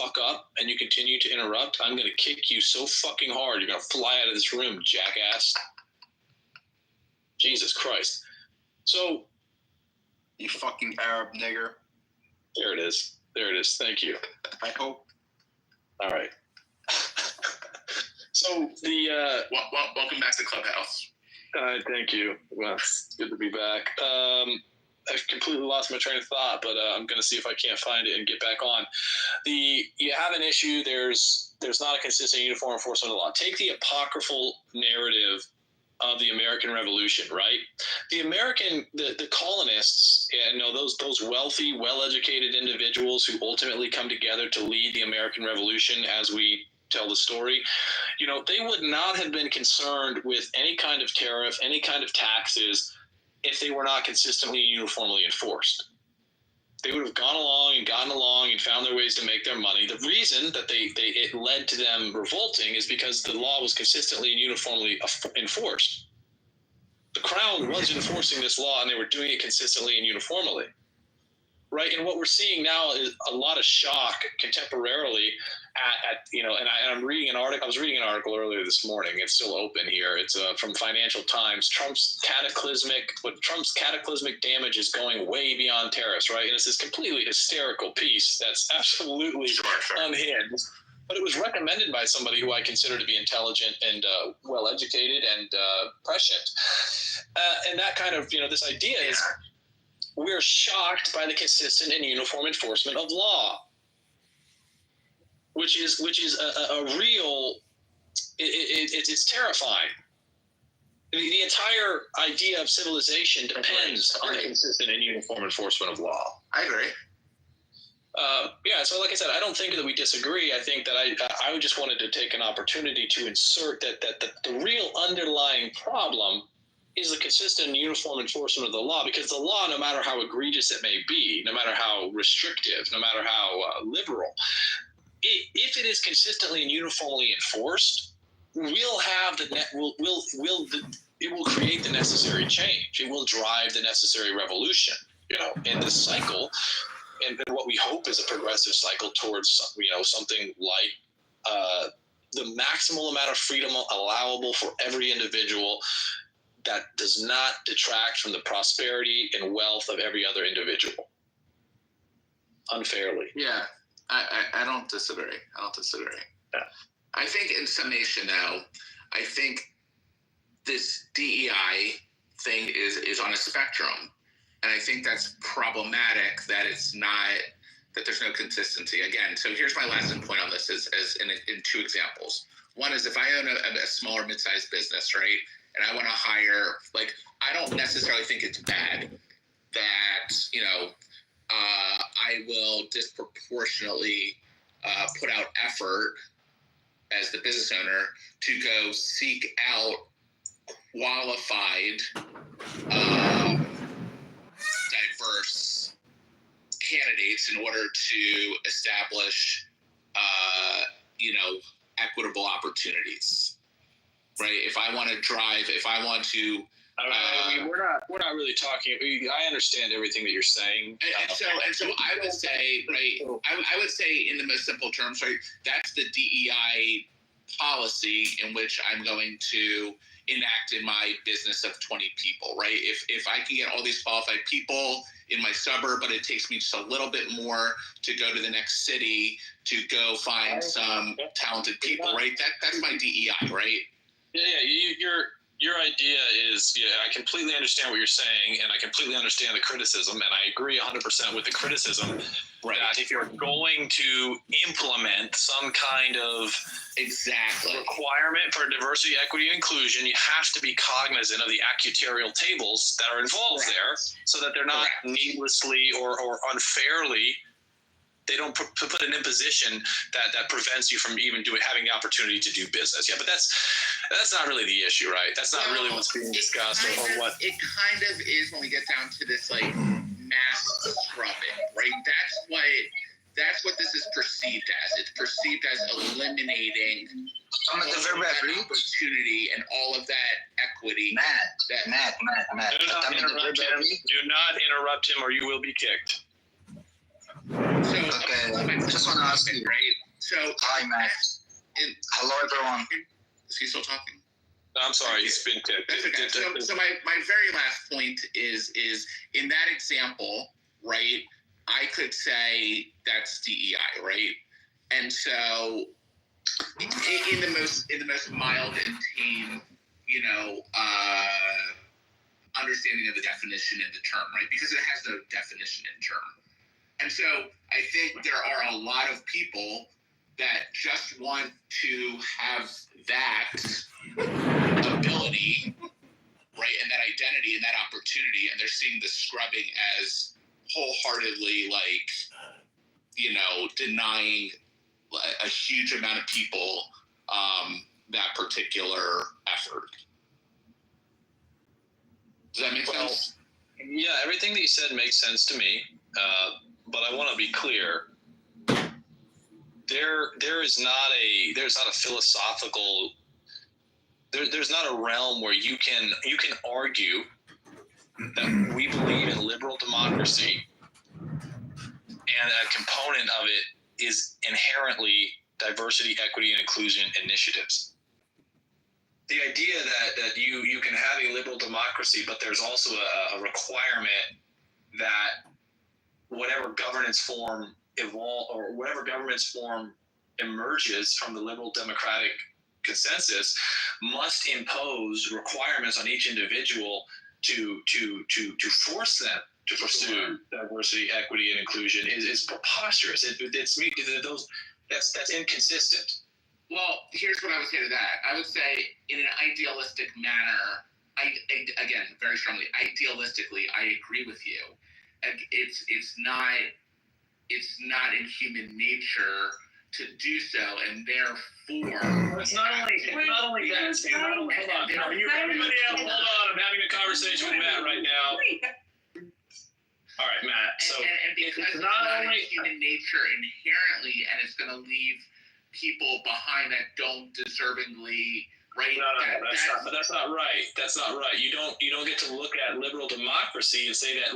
fuck up and you continue to interrupt, I'm going to kick you so fucking hard, you're going to fly out of this room, jackass. Jesus Christ. So, you fucking Arab nigger. There it is. Thank you. I hope. All right. So welcome back to Clubhouse. Thank you. Well, it's good to be back. I've completely lost my train of thought, but I'm going to see if I can't find it and get back on. You have an issue. There's not a consistent uniform enforcement of the law. Take the apocryphal narrative of the American Revolution, right? The colonists, those wealthy, well-educated individuals who ultimately come together to lead the American Revolution as we tell the story, they would not have been concerned with any kind of tariff, any kind of taxes, if they were not consistently and uniformly enforced. They would have gone along and gotten along and found their ways to make their money. The reason that it led to them revolting is because the law was consistently and uniformly enforced. The Crown was enforcing this law, and they were doing it consistently and uniformly. Right, and what we're seeing now is a lot of shock contemporarily and I'm reading an article. I was reading an article earlier this morning. It's still open here. It's from Financial Times. Trump's cataclysmic damage is going way beyond tariffs, right? And it's this completely hysterical piece that's absolutely unhinged. But it was recommended by somebody who I consider to be intelligent and well-educated and prescient. And that kind of, this idea is, we're shocked by the consistent and uniform enforcement of law, which is a real. It's terrifying. The entire idea of civilization depends on the consistent and uniform enforcement of law. I agree. So like I said, I don't think that we disagree. I think that I just wanted to take an opportunity to insert that the real underlying problem is the consistent and uniform enforcement of the law, because the law, no matter how egregious it may be, no matter how restrictive, no matter how liberal, if it is consistently and uniformly enforced, we'll have it will create the necessary change. It will drive the necessary revolution, in this cycle, and what we hope is a progressive cycle towards, something like the maximal amount of freedom allowable for every individual that does not detract from the prosperity and wealth of every other individual unfairly. Yeah, I don't disagree. Yeah. I think in summation now, I think this DEI thing is on a spectrum. And I think that's problematic that it's not, that there's no consistency. Again, so here's my last point on this is in two examples. One is if I own a small or mid-sized business, right? And I want to hire, I don't necessarily think it's bad that, I will disproportionately put out effort as the business owner to go seek out qualified, diverse candidates in order to establish, equitable opportunities. Right. If I want to, we're not really talking. I understand everything that you're saying. And so I would say, right. I would say in the most simple terms, right. That's the DEI policy in which I'm going to enact in my business of 20 people. Right. If I can get all these qualified people in my suburb, but it takes me just a little bit more to go to the next city to go find some talented people. Right. That's my DEI. Right. Yeah, your idea is, I completely understand what you're saying, and I completely understand the criticism, and I agree 100% with the criticism. Right. That if you're going to implement some kind of requirement for diversity, equity, and inclusion, you have to be cognizant of the actuarial tables that are involved there, so that they're not needlessly or unfairly. They don't put an imposition that prevents you from even having the opportunity to do business. Yeah, but that's not really the issue, right? That's not really what's being discussed or what. It kind of is when we get down to this mass scrubbing, right? That's what this is perceived as. It's perceived as eliminating opportunity and all of that equity. Matt. Do not interrupt him or you will be kicked. So, Okay, just want to ask you. right? So, Hi, Matt. Hello, everyone. is he still talking? No, I'm sorry, he's been That's okay. So my very last point is in that example, right? I could say that's DEI, right? And so in the most mild and tame, understanding of the definition in the term, right? Because it has no definition in term. And so I think there are a lot of people that just want to have that ability, right, and that identity and that opportunity, and they're seeing the scrubbing as wholeheartedly, denying a huge amount of people that particular effort. Does that make sense? Yeah, everything that you said makes sense to me, but I want to be clear. There's not a philosophical. There's not a realm where you can argue that we believe in liberal democracy, and a component of it is inherently diversity, equity, and inclusion initiatives. The idea that you can have a liberal democracy, but there's also a requirement that whatever governance form emerges from the liberal democratic consensus must impose requirements on each individual to force them to pursue diversity, equity, and inclusion is preposterous. That's inconsistent. Well, here's what I would say to that. I would say, in an idealistic manner, again, very strongly, idealistically, I agree with you. It's not in human nature to do so, and therefore, It's not only that. Hold on. I'm having a conversation with Matt right now. All right, Matt. So and because it's not in human nature inherently, and it's going to leave people behind that don't deservingly, right? No, that's not right. That's not right. You don't get to look at liberal democracy and say that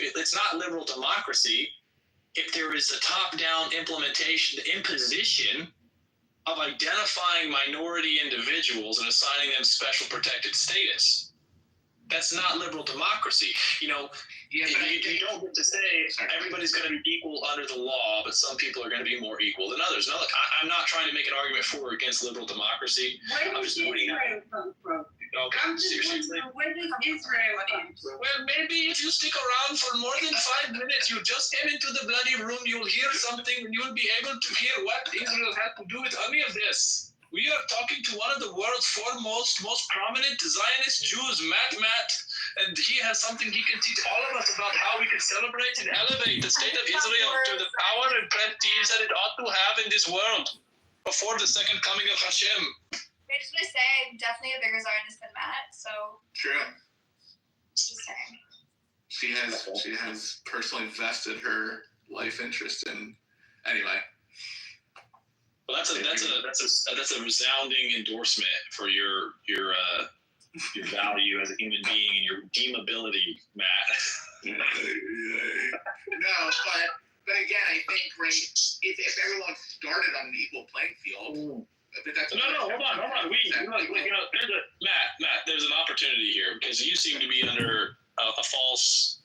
it's not liberal democracy if there is a top-down imposition of identifying minority individuals and assigning them special protected status. That's not liberal democracy. You don't get to say everybody's going to be equal under the law, but some people are going to be more equal than others. Now, look, I'm not trying to make an argument for or against liberal democracy. Where does Israel come from? Okay, I'm just seriously. wondering, where does Israel come from? Well, maybe if you stick around for more than 5 minutes, you just came into the bloody room, you'll hear something, and you'll be able to hear what Israel had to do with any of this. We are talking to one of the world's foremost, most prominent Zionist Jews, Matt, and he has something he can teach all of us about how we can celebrate and elevate the state of Israel to the power and prestige that it ought to have in this world before the second coming of Hashem. I just want to say I'm definitely a bigger Zionist than Matt, so True. just saying. She has personally vested her life interest in. Anyway. Well, that's a resounding endorsement for your value as a human being and your redeemability, Matt. No, but again, I think if everyone started on an equal playing field, that's hold on. Matt, there's an opportunity here because you seem to be under a false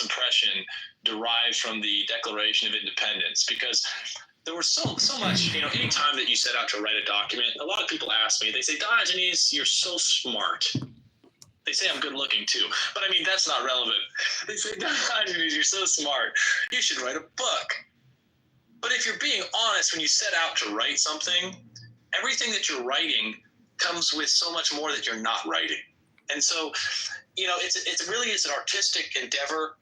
impression derived from the Declaration of Independence, because there was so much, anytime that you set out to write a document, a lot of people ask me, they say, Diogenes, you're so smart. They say I'm good looking too, but I mean, that's not relevant. They say, Diogenes, you're so smart. You should write a book. But if you're being honest, when you set out to write something, everything that you're writing comes with so much more that you're not writing. And so, it's an artistic endeavor,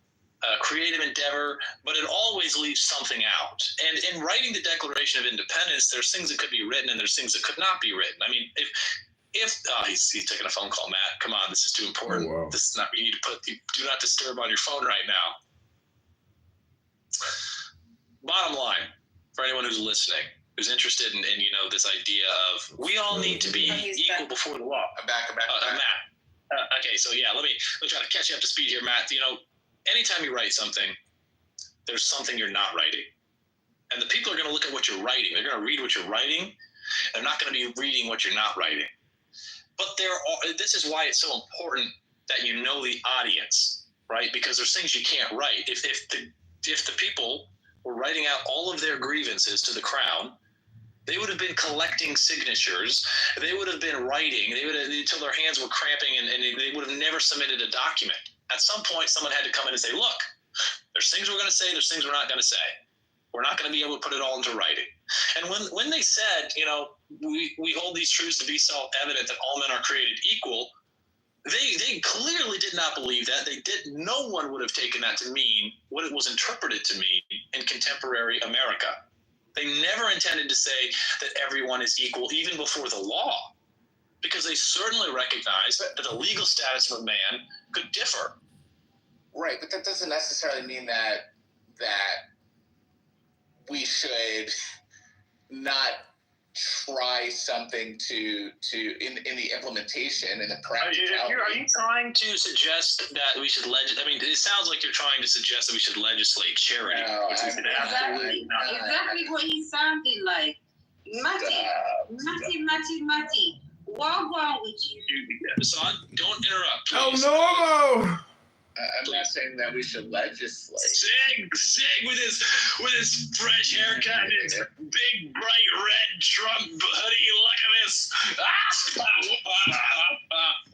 creative endeavor, but it always leaves something out. And in writing the Declaration of Independence, there's things that could be written and there's things that could not be written. I mean, he's taking a phone call, Matt. Come on, this is too important. Oh, wow. This is not. You need to do not disturb on your phone right now. Bottom line, for anyone who's listening, who's interested in this idea of we all need to be equal before the law. I'm back. Matt. Okay, so yeah, let me try to catch you up to speed here, Matt. Anytime you write something, there's something you're not writing. And the people are going to look at what you're writing. They're going to read what you're writing. They're not going to be reading what you're not writing. But this is why it's so important that you know the audience, right? Because there's things you can't write. If the people were writing out all of their grievances to the Crown, they would have been collecting signatures. They would have been writing. They would have, until their hands were cramping, and they would have never submitted a document. At some point, someone had to come in and say, look, there's things we're going to say, there's things we're not going to say. We're not going to be able to put it all into writing. And when they said, we hold these truths to be self-evident that all men are created equal, they clearly did not believe that. No one would have taken that to mean what it was interpreted to mean in contemporary America. They never intended to say that everyone is equal, even before the law, because they certainly recognized that the legal status of a man could differ. Right, but that doesn't necessarily mean that we should not try something to in the implementation and the practicality. Are you trying to suggest that we should it sounds like you're trying to suggest that we should legislate charity. No, Exactly what he sounded like. Mati. What wrong with you? Son, don't interrupt, Oh, please. no! I'm not saying that we should legislate. Sig with his fresh haircut and his big bright red Trump hoodie. Look at this.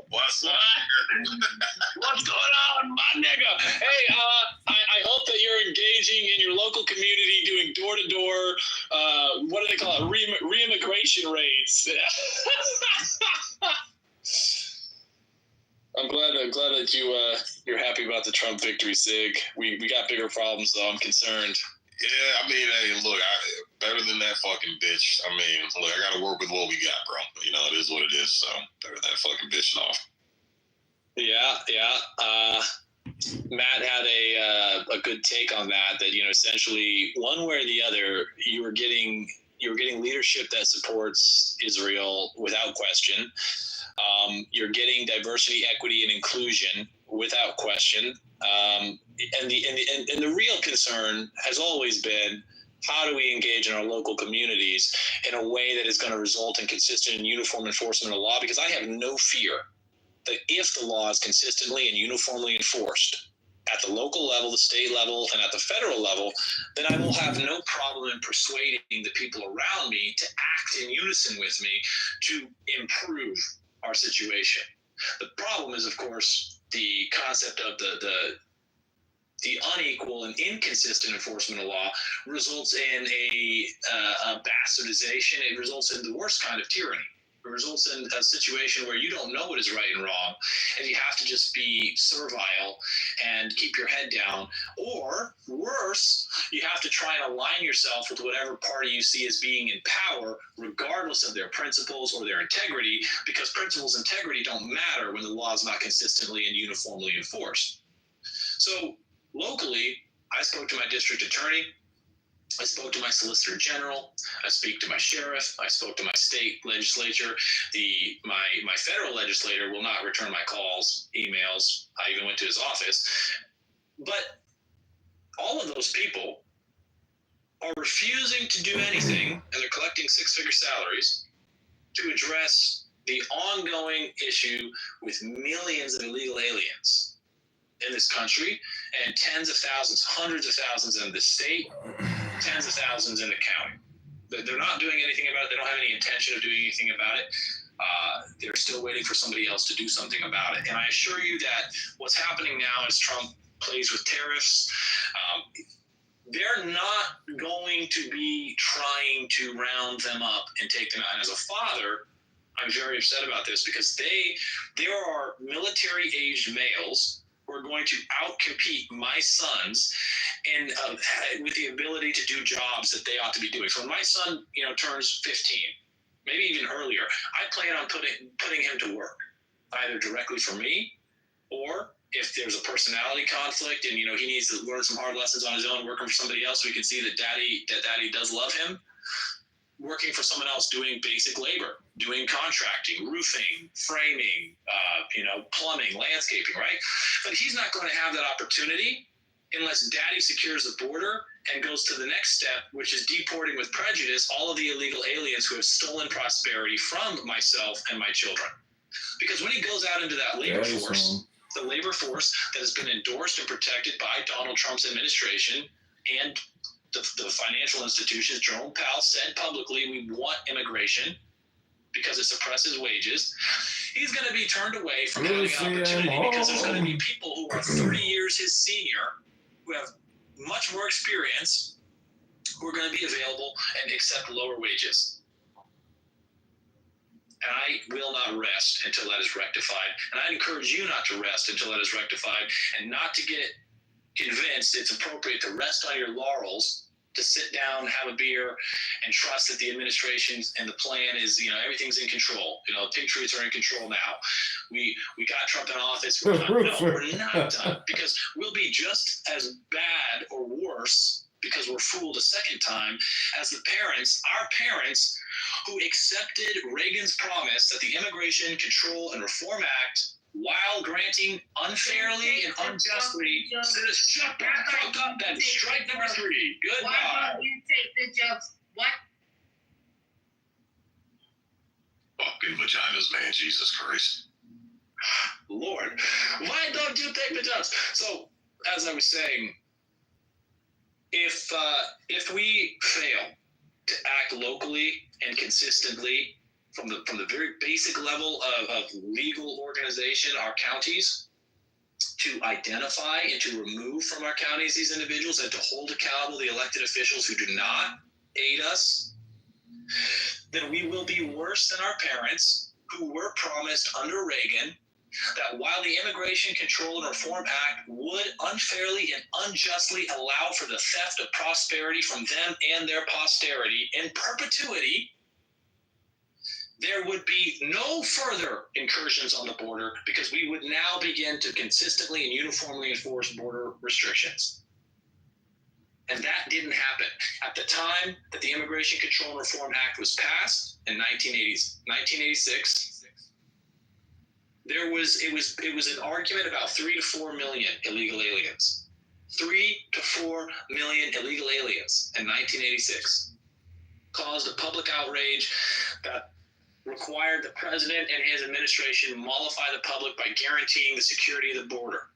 What's up? What's going on, my nigga? Hey, I hope that you're engaging in your local community, doing door-to-door. What do they call it? Re-immigration raids. I'm glad that you're happy about the Trump victory, Sig. We got bigger problems, though. I'm concerned. Yeah, hey, look, better than that fucking bitch. Look, I got to work with what we got, bro. It is what it is, so better than that fucking bitch off. Yeah. Matt had a good take on that essentially one way or the other, you were getting leadership that supports Israel without question. You're getting diversity, equity, and inclusion without question. And the real concern has always been, how do we engage in our local communities in a way that is going to result in consistent and uniform enforcement of the law? Because I have no fear that if the law is consistently and uniformly enforced at the local level, the state level, and at the federal level, then I will have no problem in persuading the people around me to act in unison with me to improve our situation. The problem is, of course, the concept of the unequal and inconsistent enforcement of law results in a bastardization. It results in the worst kind of tyranny. It results in a situation where you don't know what is right and wrong, and you have to just be servile and keep your head down. Or worse, you have to try and align yourself with whatever party you see as being in power, regardless of their principles or their integrity, because principles and integrity don't matter when the law is not consistently and uniformly enforced. So locally, I spoke to my district attorney. I spoke to my solicitor general. I speak to my sheriff. I spoke to my state legislature. My federal legislator will not return my calls, emails. I even went to his office. But all of those people are refusing to do anything, and they're collecting six-figure salaries to address the ongoing issue with millions of illegal aliens in this country, and tens of thousands, hundreds of thousands in the state, tens of thousands in the county. They're not doing anything about it. They don't have any intention of doing anything about it. They're still waiting for somebody else to do something about it. And I assure you that what's happening now as Trump plays with tariffs, they're not going to be trying to round them up and take them out. And as a father, I'm very upset about this, because there are military-aged males who are going to outcompete my sons and with the ability to do jobs that they ought to be doing. So when my son, turns 15, maybe even earlier, I plan on putting him to work, either directly for me, or if there's a personality conflict and he needs to learn some hard lessons on his own, working for somebody else, so we can see that daddy does love him. Working for someone else, doing basic labor, doing contracting, roofing, framing, plumbing, landscaping, right? But he's not going to have that opportunity unless daddy secures the border and goes to the next step, which is deporting with prejudice all of the illegal aliens who have stolen prosperity from myself and my children. Because when he goes out into that labor force, the labor force that has been endorsed and protected by Donald Trump's administration and the financial institutions, Jerome Powell said publicly, we want immigration because it suppresses wages. He's going to be turned away from having an opportunity because there's going to be people who are 30 years his senior, who have much more experience, who are going to be available and accept lower wages. And I will not rest until that is rectified. And I encourage you not to rest until that is rectified and not to get convinced it's appropriate to rest on your laurels, to sit down, have a beer, and trust that the administration and the plan is, everything's in control. Patriots are in control now. We got Trump in office. We're not, no, we're not done, because we'll be just as bad or worse because we're fooled a second time as our parents who accepted Reagan's promise that the Immigration Control and Reform Act, while granting unfairly and unjustly, shut the fuck up and strike number 3. Goodbye. Why don't you take the jobs? What? Fucking vaginas, man. Jesus Christ. Lord, why don't you take the jobs? So, as I was saying, if we fail to act locally and consistently from the very basic level of legal organization, our counties, to identify and to remove from our counties these individuals and to hold accountable the elected officials who do not aid us, then we will be worse than our parents who were promised under Reagan that while the Immigration Control and Reform Act would unfairly and unjustly allow for the theft of prosperity from them and their posterity in perpetuity, there would be no further incursions on the border because we would now begin to consistently and uniformly enforce border restrictions. And that didn't happen. At the time that the Immigration Control and Reform Act was passed in 1986, it was an argument about 3 to 4 million illegal aliens. 3 to 4 million illegal aliens in 1986 caused a public outrage that required the president and his administration mollify the public by guaranteeing the security of the border.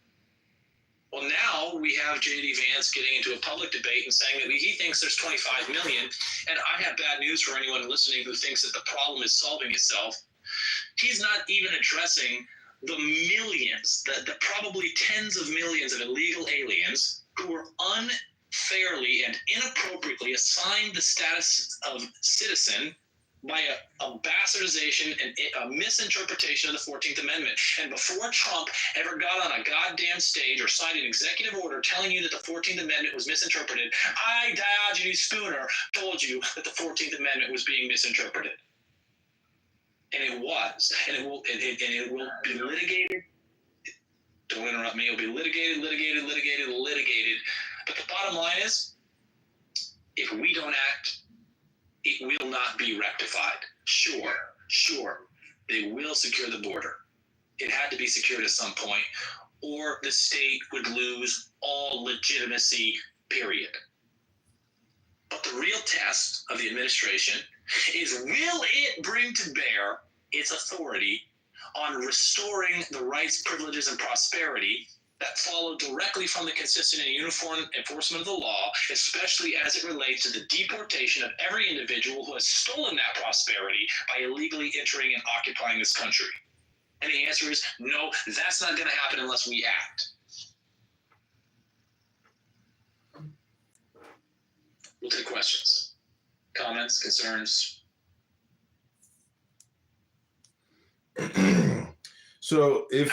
Well, now we have J.D. Vance getting into a public debate and saying that he thinks there's 25 million. And I have bad news for anyone listening who thinks that the problem is solving itself. He's not even addressing the millions, the probably tens of millions of illegal aliens who were unfairly and inappropriately assigned the status of citizen by a bastardization and a misinterpretation of the 14th Amendment. And before Trump ever got on a goddamn stage or signed an executive order telling you that the 14th Amendment was misinterpreted, I, Diogenes Spooner, told you that the 14th Amendment was being misinterpreted. And it was. And it will be litigated. Don't interrupt me. It will be litigated. But the bottom line is, if we don't act, it will not be rectified. Sure, they will secure the border. It had to be secured at some point, or the state would lose all legitimacy, period. But the real test of the administration is, will it bring to bear its authority on restoring the rights, privileges, and prosperity that follow directly from the consistent and uniform enforcement of the law, especially as it relates to the deportation of every individual who has stolen that prosperity by illegally entering and occupying this country? And the answer is no, that's not going to happen unless we act. We'll take questions, comments, concerns. So if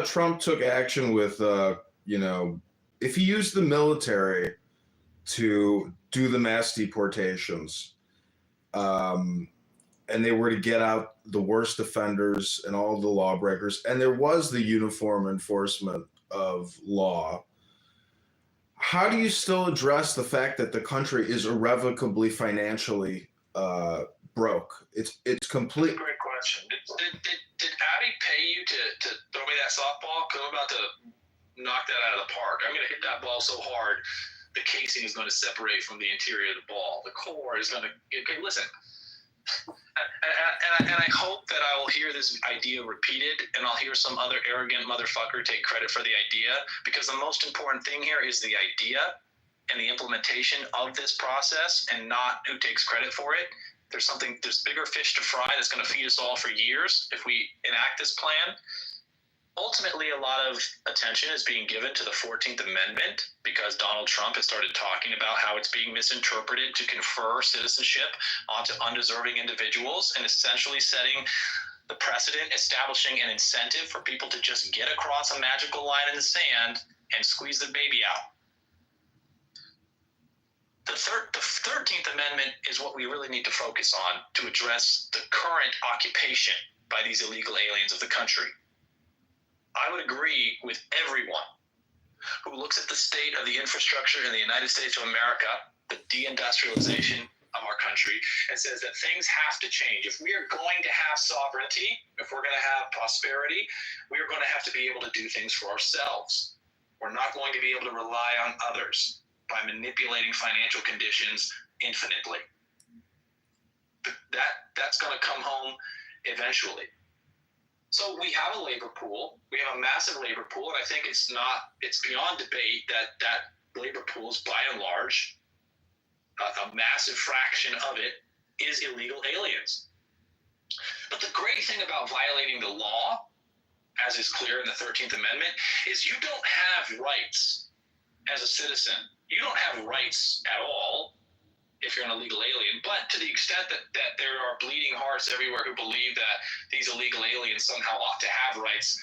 Trump took action with, if he used the military to do the mass deportations, and they were to get out the worst offenders and all the lawbreakers, and there was the uniform enforcement of law, how do you still address the fact that the country is irrevocably financially broke? It's complete. Great question. Did Abby pay you to throw me that softball? Because I'm about to knock that out of the park. I'm going to hit that ball so hard, the casing is going to separate from the interior of the ball. The core is going to. Okay, listen. And I hope that I will hear this idea repeated, and I'll hear some other arrogant motherfucker take credit for the idea, because the most important thing here is the idea and the implementation of this process, and not who takes credit for it. There's bigger fish to fry that's going to feed us all for years if we enact this plan. Ultimately, a lot of attention is being given to the 14th Amendment because Donald Trump has started talking about how it's being misinterpreted to confer citizenship onto undeserving individuals, and essentially setting the precedent, establishing an incentive for people to just get across a magical line in the sand and squeeze the baby out. The 13th Amendment is what we really need to focus on to address the current occupation by these illegal aliens of the country. I would agree with everyone who looks at the state of the infrastructure in the United States of America, the deindustrialization of our country, and says that things have to change. If we are going to have sovereignty, if we're going to have prosperity, we are going to have to be able to do things for ourselves. We're not going to be able to rely on others by manipulating financial conditions infinitely. That's going to come home eventually. So we have a labor pool. We have a massive labor pool, and I think it's beyond debate that labor pool is, by and large, a massive fraction of it is illegal aliens. But the great thing about violating the law, as is clear in the 13th Amendment, is you don't have rights as a citizen. You don't have rights at all if you're an illegal alien, but to the extent that there are bleeding hearts everywhere who believe that these illegal aliens somehow ought to have rights,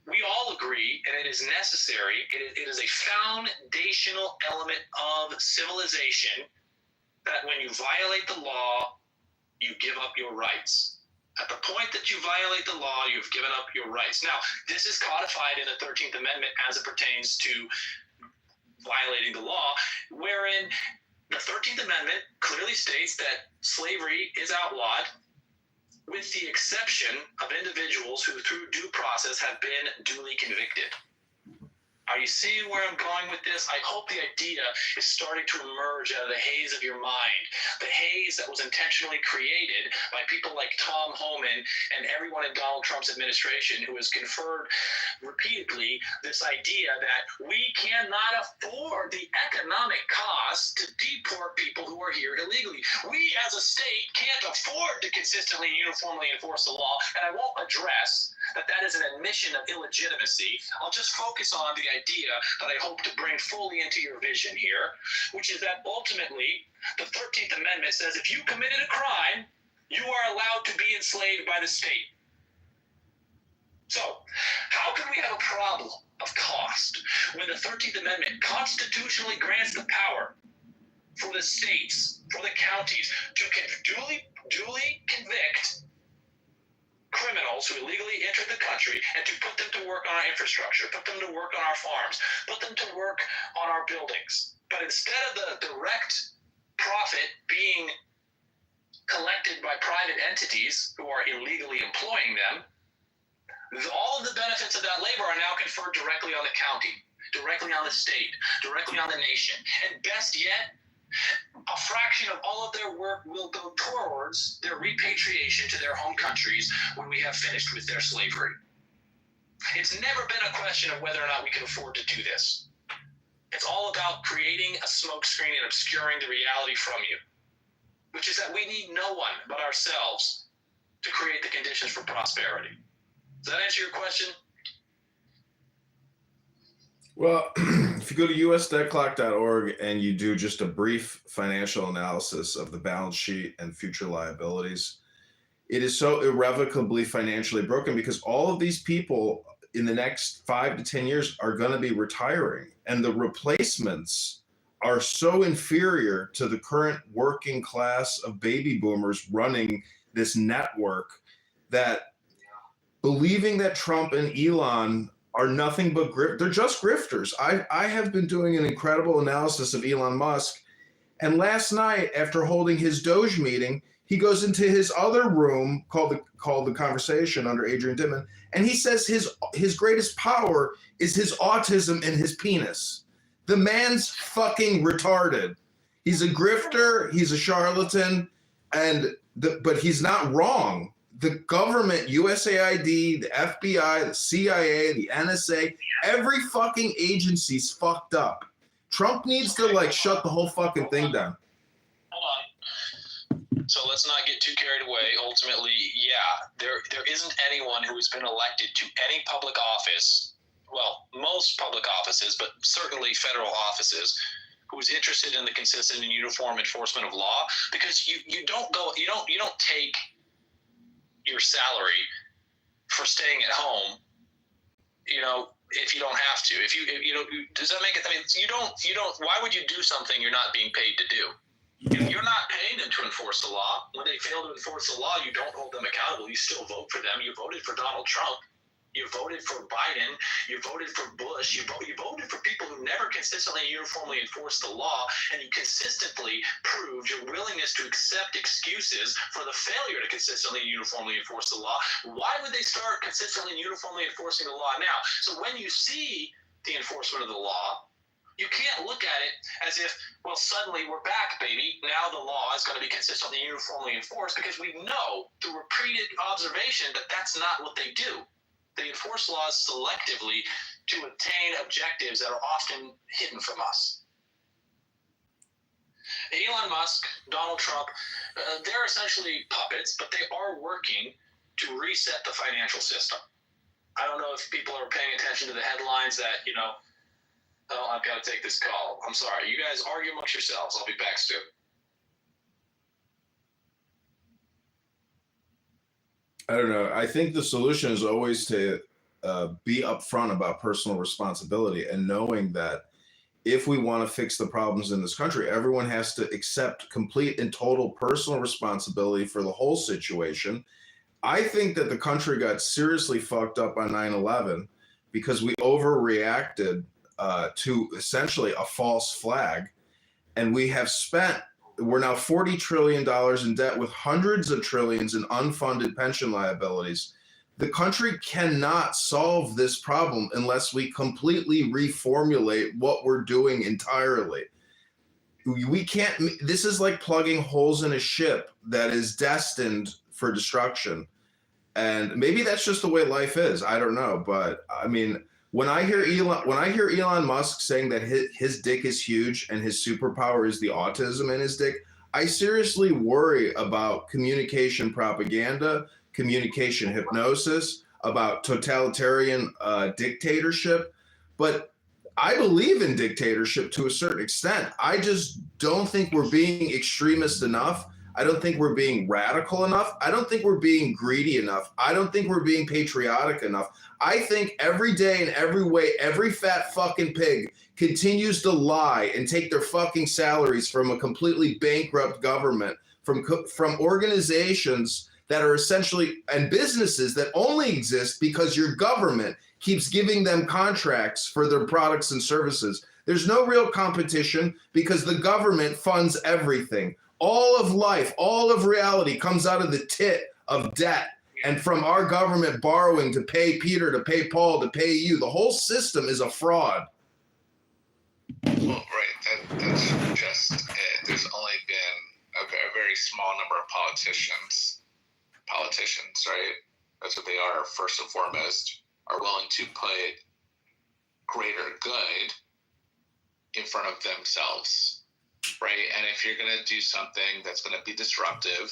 we all agree, and it is necessary, it is a foundational element of civilization that when you violate the law, you give up your rights. At the point that you violate the law, you've given up your rights. Now, this is codified in the 13th Amendment as it pertains to violating the law, wherein the 13th Amendment clearly states that slavery is outlawed, with the exception of individuals who, through due process, have been duly convicted. Are you seeing where I'm going with this? I hope the idea is starting to emerge out of the haze of your mind, the haze that was intentionally created by people like Tom Homan and everyone in Donald Trump's administration, who has conferred repeatedly this idea that we cannot afford the economic cost to deport people who are here illegally. We as a state can't afford to consistently and uniformly enforce the law, and I won't address that is an admission of illegitimacy. I'll just focus on the idea that I hope to bring fully into your vision here, which is that ultimately the 13th Amendment says if you committed a crime, you are allowed to be enslaved by the state. So how can we have a problem of cost when the 13th Amendment constitutionally grants the power for the states, for the counties, to duly convict criminals who illegally entered the country and to put them to work on our infrastructure, put them to work on our farms, put them to work on our buildings. But instead of the direct profit being collected by private entities who are illegally employing them, all of the benefits of that labor are now conferred directly on the county, directly on the state, directly on the nation. And best yet, a fraction of all of their work will go towards their repatriation to their home countries when we have finished with their slavery. It's never been a question of whether or not we can afford to do this. It's all about creating a smokescreen and obscuring the reality from you, which is that we need no one but ourselves to create the conditions for prosperity. Does that answer your question? Well, if you go to usdebtclock.org and you do just a brief financial analysis of the balance sheet and future liabilities, it is so irrevocably financially broken because all of these people in the next 5 to 10 years are going to be retiring, and the replacements are so inferior to the current working class of baby boomers running this network that believing that Trump and Elon are nothing but they're just grifters. I have been doing an incredible analysis of Elon Musk, And last night, after holding his Doge meeting, he goes into his other room called the Conversation under Adrian Dittman, and he says his greatest power is his autism and his penis. The man's fucking retarded. He's a grifter. He's a charlatan, but he's not wrong. The government, USAID, the FBI, the CIA, the NSA, every fucking agency's fucked up. Trump needs to shut the whole fucking thing down. Hold on. So let's not get too carried away. Ultimately, yeah, there isn't anyone who has been elected to any public office, well, most public offices, but certainly federal offices, who's interested in the consistent and uniform enforcement of law, because you don't take your salary for staying at home, if you don't have to. If you does that make it? I mean, you don't. Why would you do something you're not being paid to do? You're not paying them to enforce the law. When they fail to enforce the law, you don't hold them accountable. You still vote for them. You voted for Donald Trump. You voted for Biden. You voted for Bush. You voted for people who never consistently and uniformly enforced the law, and you consistently proved your willingness to accept excuses for the failure to consistently and uniformly enforce the law. Why would they start consistently and uniformly enforcing the law now? So when you see the enforcement of the law, you can't look at it as if, well, suddenly we're back, baby. Now the law is going to be consistently and uniformly enforced, because we know through repeated observation that that's not what they do. They enforce laws selectively to attain objectives that are often hidden from us. Elon Musk, Donald Trump, they're essentially puppets, but they are working to reset the financial system. I don't know if people are paying attention to the headlines that, oh, I've got to take this call. I'm sorry. You guys argue amongst yourselves. I'll be back soon. I don't know. I think the solution is always to be upfront about personal responsibility, and knowing that if we want to fix the problems in this country, everyone has to accept complete and total personal responsibility for the whole situation. I think that the country got seriously fucked up on 9/11 because we overreacted to essentially a false flag, and we're now $40 trillion in debt with hundreds of trillions in unfunded pension liabilities. The country cannot solve this problem unless we completely reformulate what we're doing entirely. We can't, this is like plugging holes in a ship that is destined for destruction. And maybe that's just the way life is. I don't know. But I mean, when I hear Elon Musk saying that his dick is huge and his superpower is the autism in his dick, I seriously worry about communication propaganda, communication hypnosis, about totalitarian dictatorship. But I believe in dictatorship to a certain extent. I just don't think we're being extremist enough. I don't think we're being radical enough. I don't think we're being greedy enough. I don't think we're being patriotic enough. I think every day in every way, every fat fucking pig continues to lie and take their fucking salaries from a completely bankrupt government, from organizations that are essentially, and businesses that only exist because your government keeps giving them contracts for their products and services. There's no real competition because the government funds everything. All of life, all of reality comes out of the tit of debt, and from our government borrowing to pay Peter, to pay Paul, to pay you. The whole system is a fraud. Well, right. That's just it. There's only been a very small number of politicians, right? That's what they are, first and foremost, are willing to put greater good in front of themselves. Right, and if you're going to do something that's going to be disruptive,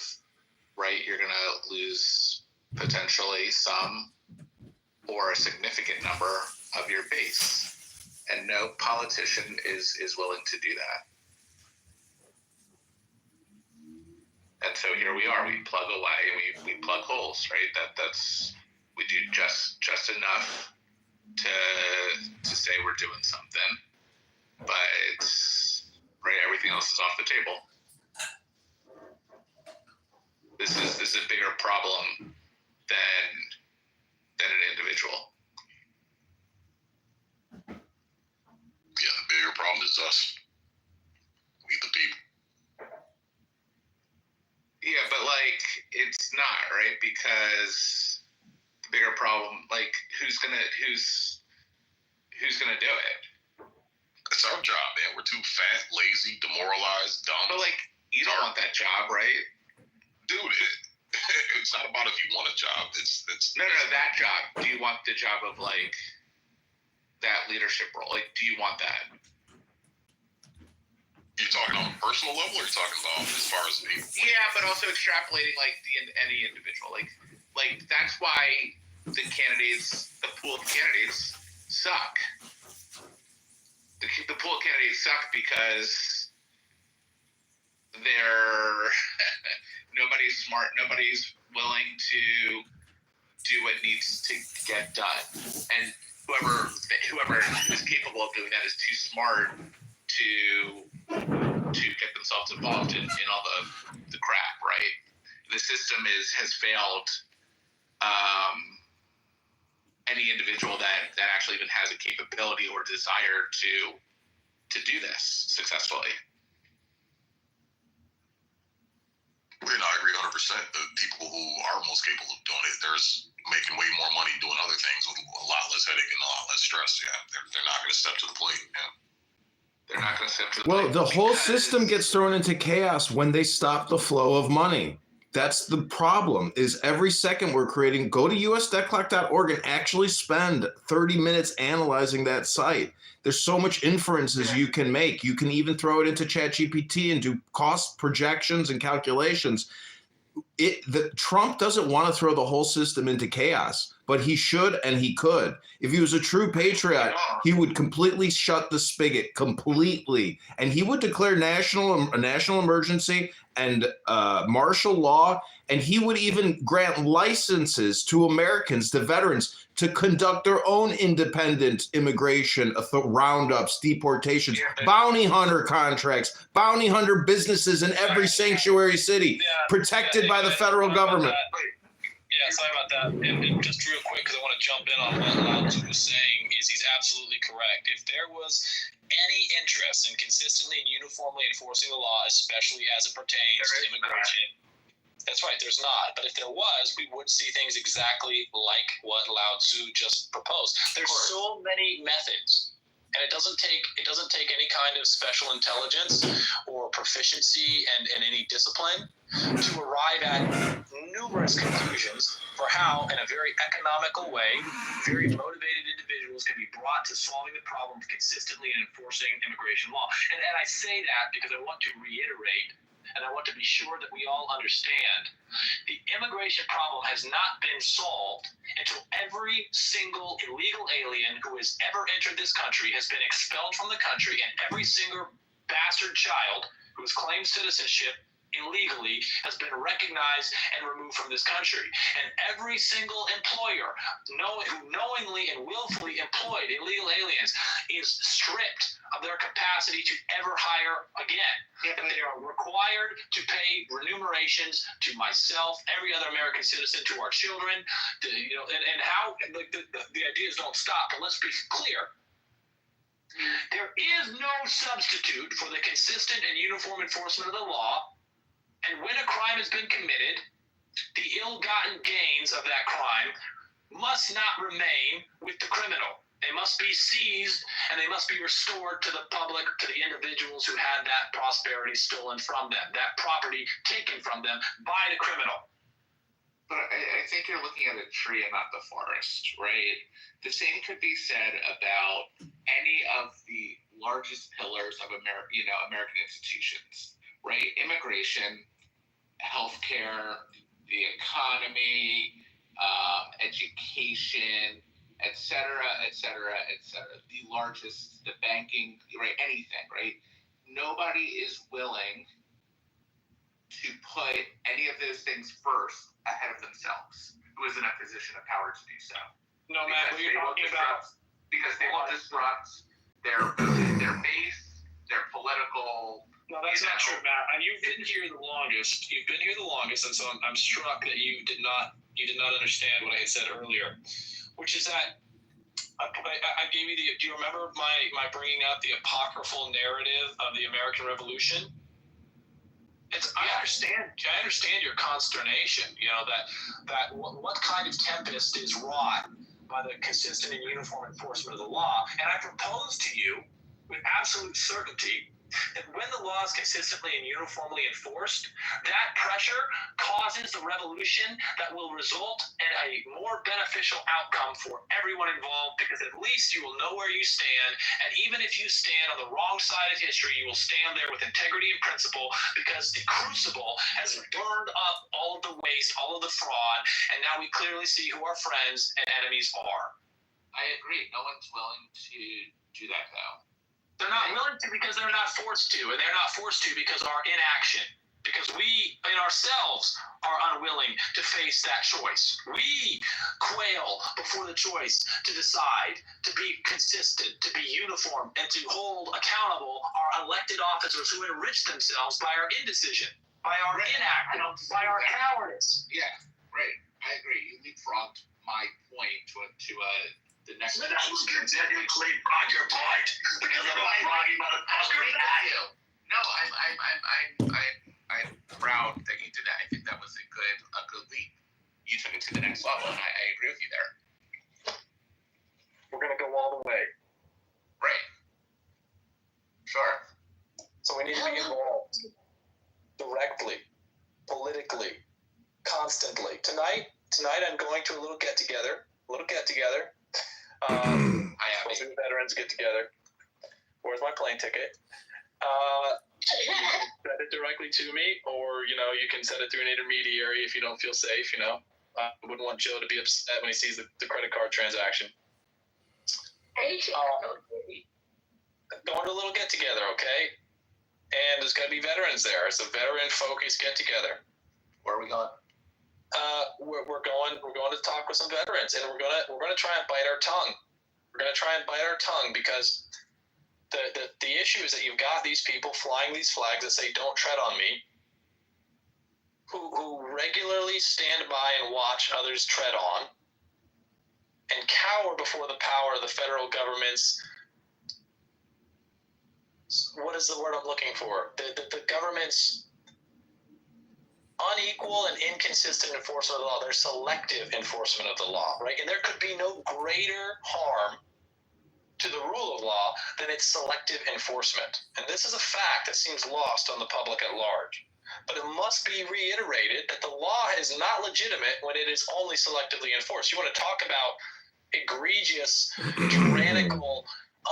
right, you're going to lose potentially some or a significant number of your base, and no politician is willing to do that. And so here we are. We plug away, and we plug holes. Right, that's we do just enough to say we're doing something, but. Right, everything else is off the table. This is a bigger problem than an individual. Yeah, the bigger problem is us. We the people. it's not, right? Because the bigger problem, like, who's gonna do it? It's our job, man. We're too fat, lazy, demoralized, dumb. But like, you don't want that job, right? Dude, it's not about if you want a job. It's No, that job. Do you want the job of like that leadership role? Like, do you want that? You're talking on a personal level, or you're talking about as far as people? Yeah, but also extrapolating like any individual. Like that's why the pool of candidates suck. The pool of candidates suck because they're nobody's smart, nobody's willing to do what needs to get done, and whoever is capable of doing that is too smart to get themselves involved in all the crap, right? The system has failed any individual that actually even has a capability or desire to do this successfully. I agree 100%. The people who are most capable of doing it, there's making way more money doing other things with a lot less headache and a lot less stress. Yeah, they're not going to step to the plate. Yeah. They're not going to step to the Well, plate the whole because- system gets thrown into chaos when they stop the flow of money. That's the problem, is every second we're creating, go to usdebtclock.org and actually spend 30 minutes analyzing that site. There's so much inferences you can make. You can even throw it into ChatGPT and do cost projections and calculations. Trump doesn't want to throw the whole system into chaos, but he should and he could. If he was a true patriot, he would completely shut the spigot completely, and he would declare a national emergency and martial law, and he would even grant licenses to Americans, to veterans, to conduct their own independent immigration roundups, deportations, bounty hunter contracts, bounty hunter businesses in every sanctuary city, protected by the federal government. Yeah, sorry about that. And just real quick, because I want to jump in on what Lao Tzu was saying, he's absolutely correct. If there was any interest in consistently and uniformly enforcing the law, especially as it pertains to immigration, that's right, there's not. But if there was, we would see things exactly like what Lao Tzu just proposed. There's so many methods. And it doesn't take any kind of special intelligence or proficiency and any discipline to arrive at numerous conclusions for how, in a very economical way, very motivated individuals can be brought to solving the problem of consistently enforcing immigration law. And I say that because I want to reiterate, and I want to be sure that we all understand, the immigration problem has not been solved until every single illegal alien who has ever entered this country has been expelled from the country, and every single bastard child who has claimed citizenship illegally has been recognized and removed from this country. And every single employer who knowingly and willfully employed illegal aliens is stripped of their capacity to ever hire again. And they are required to pay remunerations to myself, every other American citizen, to our children, and how the ideas don't stop. But let's be clear. There is no substitute for the consistent and uniform enforcement of the law. And when a crime has been committed, the ill-gotten gains of that crime must not remain with the criminal. They must be seized, and they must be restored to the public, to the individuals who had that prosperity stolen from them, that property taken from them by the criminal. But I think you're looking at a tree and not the forest, right? The same could be said about any of the largest pillars of American institutions, right? Immigration, healthcare, the economy, education, et cetera, et cetera, et cetera. The largest, the banking, right? Anything, right? Nobody is willing to put any of those things first ahead of themselves, who is in a position of power to do so. No, Matt, what you're talking about. Because they will disrupt their base, their political. No, that's not true, Matt. And you've been here the longest. And so I'm struck that you did not understand what I had said earlier, which is that I gave you do you remember my bringing out the apocryphal narrative of the American Revolution? I understand your consternation. You know that what kind of tempest is wrought by the consistent and uniform enforcement of the law. And I propose to you, with absolute certainty, that when the law is consistently and uniformly enforced, that pressure causes the revolution that will result in a more beneficial outcome for everyone involved, because at least you will know where you stand, and even if you stand on the wrong side of history, you will stand there with integrity and principle, because the crucible has burned up all of the waste, all of the fraud, and now we clearly see who our friends and enemies are. I agree. No one's willing to do that now. They're not willing to because they're not forced to, and they're not forced to because of our inaction. Because we, in ourselves, are unwilling to face that choice. We quail before the choice to decide, to be consistent, to be uniform, and to hold accountable our elected officers who enrich themselves by our indecision, by our inaction, by our cowardice. Yeah, right. I agree. You leapfrogged my point to the next. So that was continuously occupied because of a foggy motherfucker. No, I'm proud that you did that. I think that was a good leap. You took it to the next level, and I agree with you there. We're gonna go all the way. Right. Sure. So we need to be involved directly, politically, constantly. Tonight I'm going to a little get together. I am. Supposed to be veterans get together. Where's my plane ticket? Send it directly to me, or you can send it through an intermediary if you don't feel safe. I wouldn't want Joe to be upset when he sees the credit card transaction. Going to a little get together, okay? And there's gonna be veterans there. It's a veteran focused get together. Where are we going? We're going to talk with some veterans, and we're gonna try and bite our tongue. We're gonna try and bite our tongue, because the issue is that you've got these people flying these flags that say "Don't tread on me," who regularly stand by and watch others tread on, and cower before the power of the federal government's. What is the word I'm looking for? The government's unequal and inconsistent enforcement of the law. There's selective enforcement of the law, right? And there could be no greater harm to the rule of law than its selective enforcement. And this is a fact that seems lost on the public at large. But it must be reiterated that the law is not legitimate when it is only selectively enforced. You want to talk about egregious, tyrannical,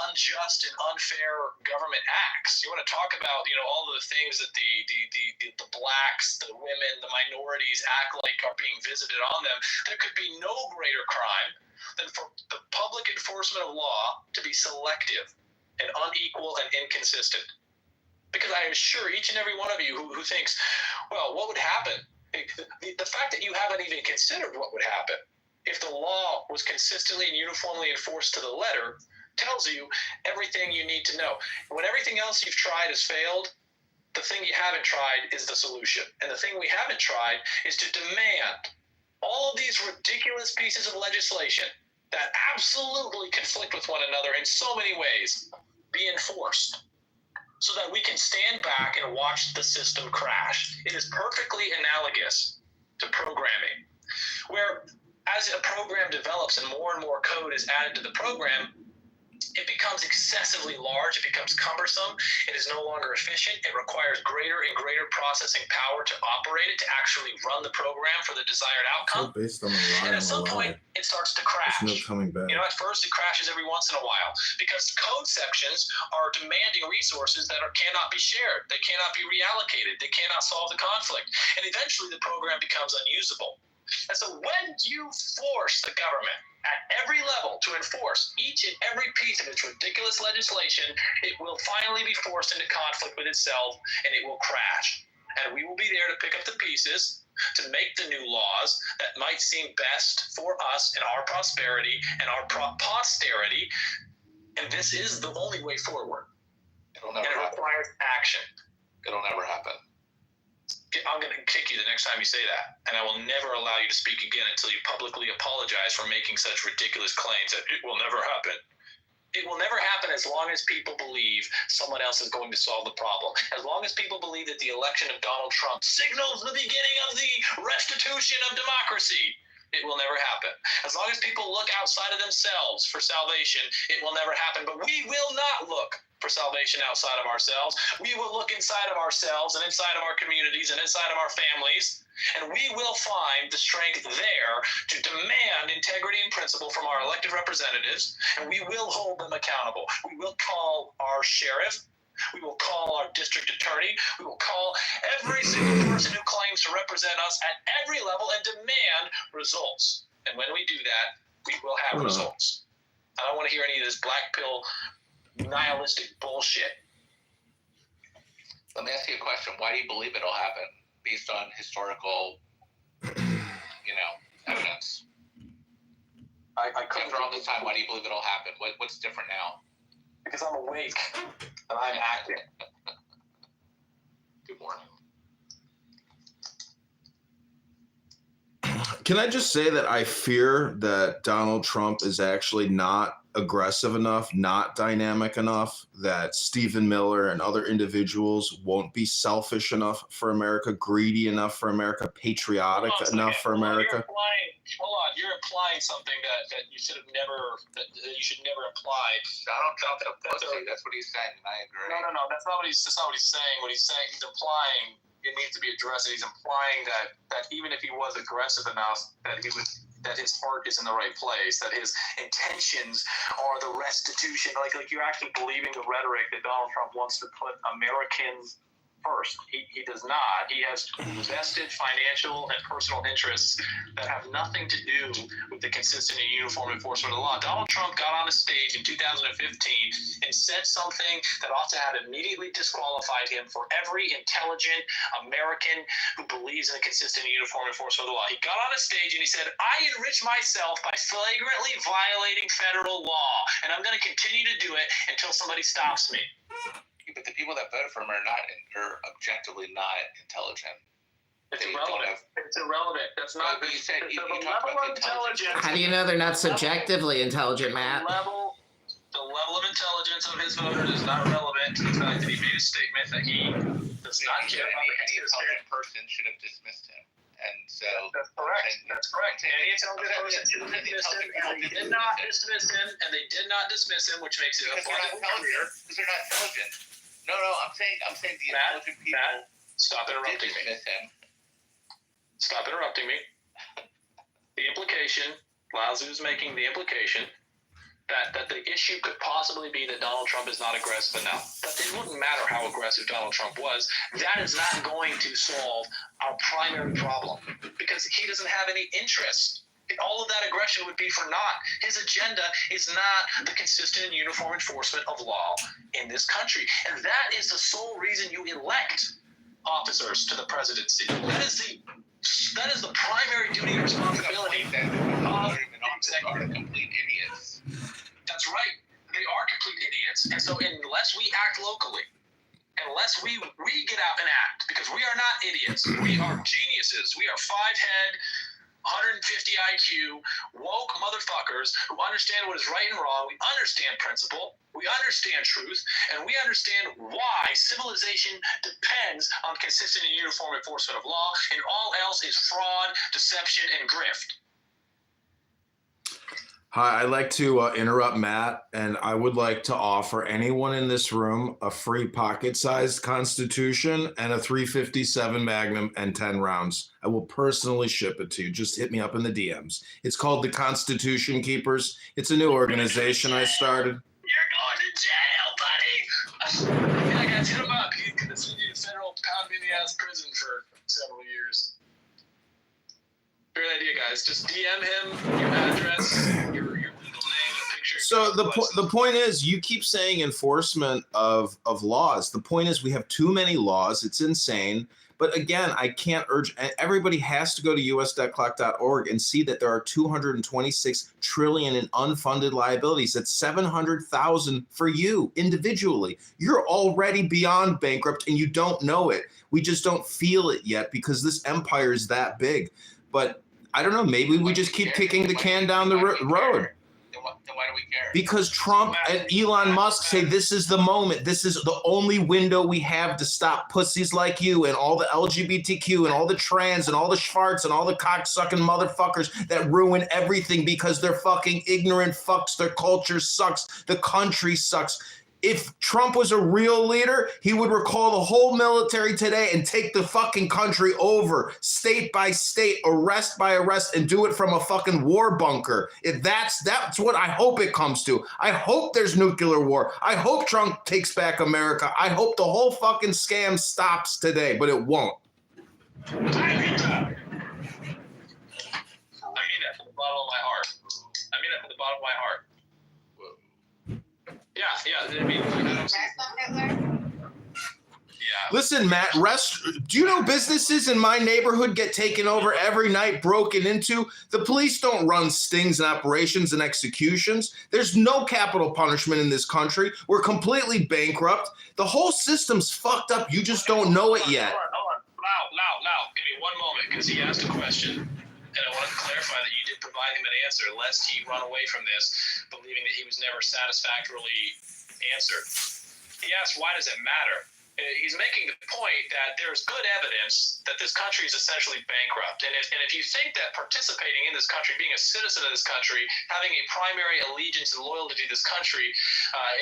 unjust and unfair government acts. You want to talk about, all of the things that the blacks, the women, the minorities act like are being visited on them. There could be no greater crime than for the public enforcement of law to be selective and unequal and inconsistent. Because I assure each and every one of you who thinks, well, what would happen? The fact that you haven't even considered what would happen if the law was consistently and uniformly enforced to the letter tells you everything you need to know. When everything else you've tried has failed, the thing you haven't tried is the solution. And the thing we haven't tried is to demand all of these ridiculous pieces of legislation that absolutely conflict with one another in so many ways be enforced, so that we can stand back and watch the system crash. It is perfectly analogous to programming, where as a program develops and more code is added to the program, it becomes excessively large, it becomes cumbersome, it is no longer efficient, it requires greater and greater processing power to operate it, to actually run the program for the desired outcome. So based on a lie, And at some point, it starts to crash. There's no coming back. At first it crashes every once in a while because code sections are demanding resources that cannot be shared. They cannot be reallocated. They cannot solve the conflict. And eventually the program becomes unusable. And so when you force the government at every level to enforce each and every piece of its ridiculous legislation, it will finally be forced into conflict with itself, and it will crash. And we will be there to pick up the pieces to make the new laws that might seem best for us and our prosperity and our posterity. And this is the only way forward. It'll And never it happen. requires action. It'll never happen. I'm going to kick you the next time you say that, and I will never allow you to speak again until you publicly apologize for making such ridiculous claims that it will never happen. It will never happen as long as people believe someone else is going to solve the problem. As long as people believe that the election of Donald Trump signals the beginning of the restitution of democracy, it will never happen. As long as people look outside of themselves for salvation, it will never happen. But we will not look for salvation outside of ourselves. We will look inside of ourselves and inside of our communities and inside of our families, and we will find the strength there to demand integrity and principle from our elected representatives, and we will hold them accountable. We will call our sheriff. We will call our district attorney. We will call every single person who claims to represent us at every level and demand results. And when we do that, we will have results. I don't want to hear any of this black pill nihilistic bullshit. Let me ask you a question. Why do you believe it'll happen based on historical, evidence? After all this time, why do you believe it'll happen? What's different now? Because I'm awake and I'm acting. Good morning. Can I just say that I fear that Donald Trump is actually not aggressive enough, not dynamic enough, that Stephen Miller and other individuals won't be selfish enough for America, greedy enough for America, patriotic enough for America? You're implying something that you should have never, that you should never imply. Donald Trump, that's what he's saying, and I agree. No, that's not what he's saying. What he's saying, he's implying it needs to be addressed. And he's implying that even if he was aggressive enough, that his heart is in the right place, that his intentions are the restitution. Like you're actually believing the rhetoric that Donald Trump wants to put Americans first. He does not. He has vested financial and personal interests that have nothing to do with the consistent and uniform enforcement of the law. Donald Trump got on a stage in 2015 and said something that ought to have immediately disqualified him for every intelligent American who believes in the consistent and uniform enforcement of the law. He got on a stage and he said, I enrich myself by flagrantly violating federal law, and I'm going to continue to do it until somebody stops me. But the people that voted for him are objectively not intelligent. It's irrelevant. It's irrelevant. That's not. But you said you the talked level about of intelligence. How do you know they're not subjectively intelligent, Matt? The level of intelligence of his voters is not relevant to the fact that he made a statement that he does not care about the any intelligent person should have dismissed him. And so that's correct. That's correct. Any intelligent person should have dismissed him, and they did not dismiss him, which makes it abundantly clear. Because they're not intelligent. No, I'm saying the intelligent people. Matt, stop interrupting me. Him. Stop interrupting me. The implication, Lazu is making the implication that the issue could possibly be that Donald Trump is not aggressive enough. But it wouldn't matter how aggressive Donald Trump was. That is not going to solve our primary problem because he doesn't have any interest. All of that aggression would be for naught. His agenda is not the consistent and uniform enforcement of law in this country. And that is the sole reason you elect officers to the presidency. That is the primary duty and responsibility of are complete idiots. That's right. They are complete idiots. And so unless we act locally, unless we get out and act, because we are not idiots. We are geniuses. We are five-head, 150 IQ, woke motherfuckers who understand what is right and wrong. We understand principle. We understand truth. And we understand why civilization depends on consistent and uniform enforcement of law, and all else is fraud, deception, and grift. Hi, I'd like to interrupt Matt, and I would like to offer anyone in this room a free pocket-sized Constitution and a .357 Magnum and 10 rounds. I will personally ship it to you. Just hit me up in the DMs. It's called the Constitution Keepers. It's a new organization I started. You're going to jail, buddy! Yeah, guys, hit him up. He's going to send you to federal pound-in-the-ass prison for several years. Great idea, guys. Just DM him your address, your legal name, a picture. So the point is, you keep saying enforcement of laws. The point is, we have too many laws. It's insane. But again, I can't urge. Everybody has to go to us.clock.org and see that there are 226 trillion in unfunded liabilities. That's 700,000 for you individually. You're already beyond bankrupt, and you don't know it. We just don't feel it yet because this empire is that big. But I don't know. Maybe we just keep kicking the can down the road. Then why do we care? Because Trump and Elon Musk say this is the moment. This is the only window we have to stop pussies like you and all the LGBTQ and all the trans and all the schwartz and all the cocksucking motherfuckers that ruin everything because they're fucking ignorant fucks. Their culture sucks. The country sucks. If Trump was a real leader, he would recall the whole military today and take the fucking country over, state by state, arrest by arrest, and do it from a fucking war bunker. If that's what I hope it comes to. I hope there's nuclear war. I hope Trump takes back America. I hope the whole fucking scam stops today, but it won't. I mean that from the bottom of my heart. I mean that from the bottom of my heart. Yeah. I mean, yeah. Listen, Matt, do you know businesses in my neighborhood get taken over every night, broken into? The police don't run stings and operations and executions. There's no capital punishment in this country. We're completely bankrupt. The whole system's fucked up. You just don't know it yet. Hold on. Loud. Give me 1 moment, because he asked a question, and I want to clarify that you did provide him an answer, lest he run away from this, believing that he was never satisfactorily answered. He asked, why does it matter? He's making the point that there's good evidence that this country is essentially bankrupt. And if you think that participating in this country, being a citizen of this country, having a primary allegiance and loyalty to this country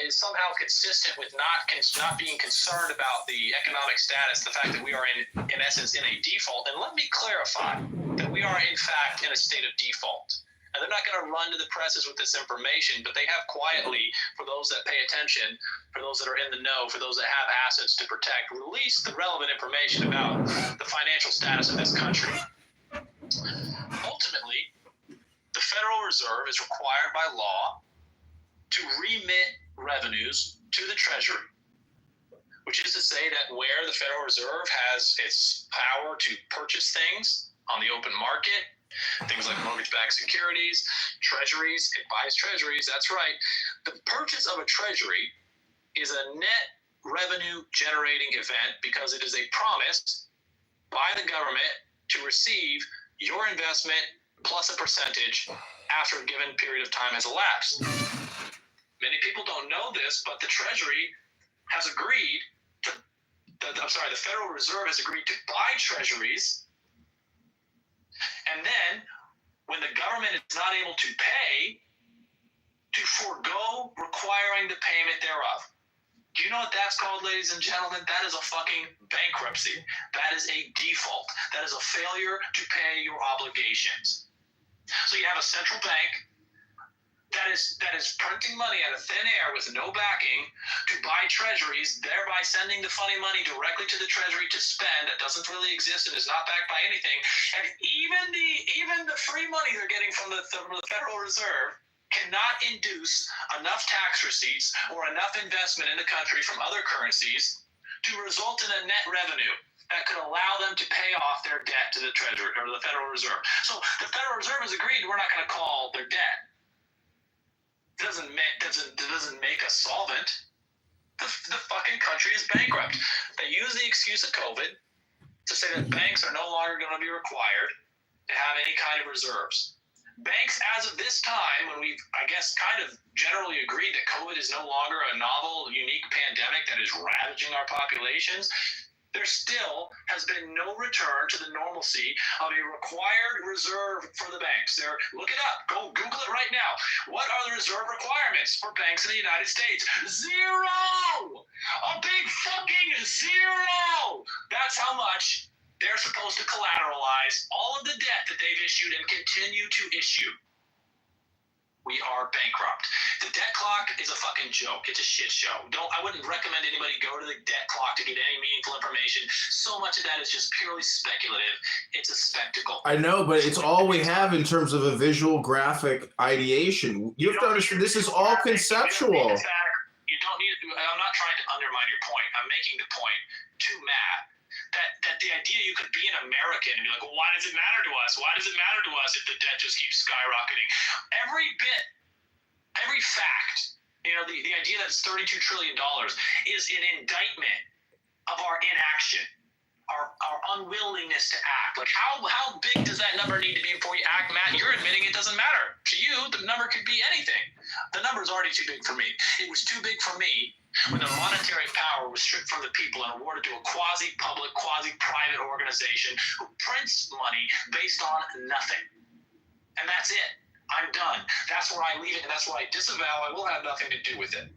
is somehow consistent with not being concerned about the economic status, the fact that we are in essence in a default, then let me clarify that we are in fact in a state of default. And they're not going to run to the presses with this information, but they have quietly, for those that pay attention, for those that are in the know, for those that have assets to protect, release the relevant information about the financial status of this country. Ultimately, the Federal Reserve is required by law to remit revenues to the Treasury, which is to say that where the Federal Reserve has its power to purchase things on the open market, things like mortgage-backed securities, treasuries, it buys treasuries, that's right. The purchase of a treasury is a net revenue-generating event because it is a promise by the government to receive your investment plus a percentage after a given period of time has elapsed. Many people don't know this, but the Treasury has agreed to, the Federal Reserve has agreed to buy treasuries. And then, when the government is not able to pay, to forego requiring the payment thereof. Do you know what that's called, ladies and gentlemen? That is a fucking bankruptcy. That is a default. That is a failure to pay your obligations. So you have a central bank that is printing money out of thin air with no backing to buy treasuries, thereby sending the funny money directly to the Treasury to spend that doesn't really exist and is not backed by anything. And even the free money they're getting from the Federal Reserve cannot induce enough tax receipts or enough investment in the country from other currencies to result in a net revenue that could allow them to pay off their debt to the Treasury or the Federal Reserve. So the Federal Reserve has agreed we're not going to call their debt. It doesn't make us solvent. The fucking country is bankrupt. They use the excuse of COVID to say that banks are no longer going to be required to have any kind of reserves. Banks, as of this time, when we've, I guess, kind of generally agreed that COVID is no longer a novel, unique pandemic that is ravaging our populations, there still has been no return to the normalcy of a required reserve for the banks. Look it up. Go Google it right now. What are the reserve requirements for banks in the United States? Zero! A big fucking zero! That's how much they're supposed to collateralize all of the debt that they've issued and continue to issue. We are bankrupt. The debt clock is a fucking joke. It's a shit show. I wouldn't recommend anybody go to the debt clock to get any meaningful information. So much of that is just purely speculative. It's a spectacle. I know, but it's all we have in terms of a visual graphic ideation. You have to understand this is all conceptual. You don't need to. I'm not trying to undermine your point. I'm making the point to Matt that the idea you could be an American and be like, well, why does it matter to us? Why does it matter to us if the debt just keeps skyrocketing? Every fact, the idea that it's $32 trillion is an indictment of our inaction, our unwillingness to act. Like, how big does that number need to be before you act, Matt? You're admitting it doesn't matter to you. you, the number could be anything. The number is already too big for me. It was too big for me when the monetary power was stripped from the people and awarded to a quasi-public, quasi-private organization who prints money based on nothing. And that's it. I'm done. That's where I leave it, and that's where I disavow. I will have nothing to do with it.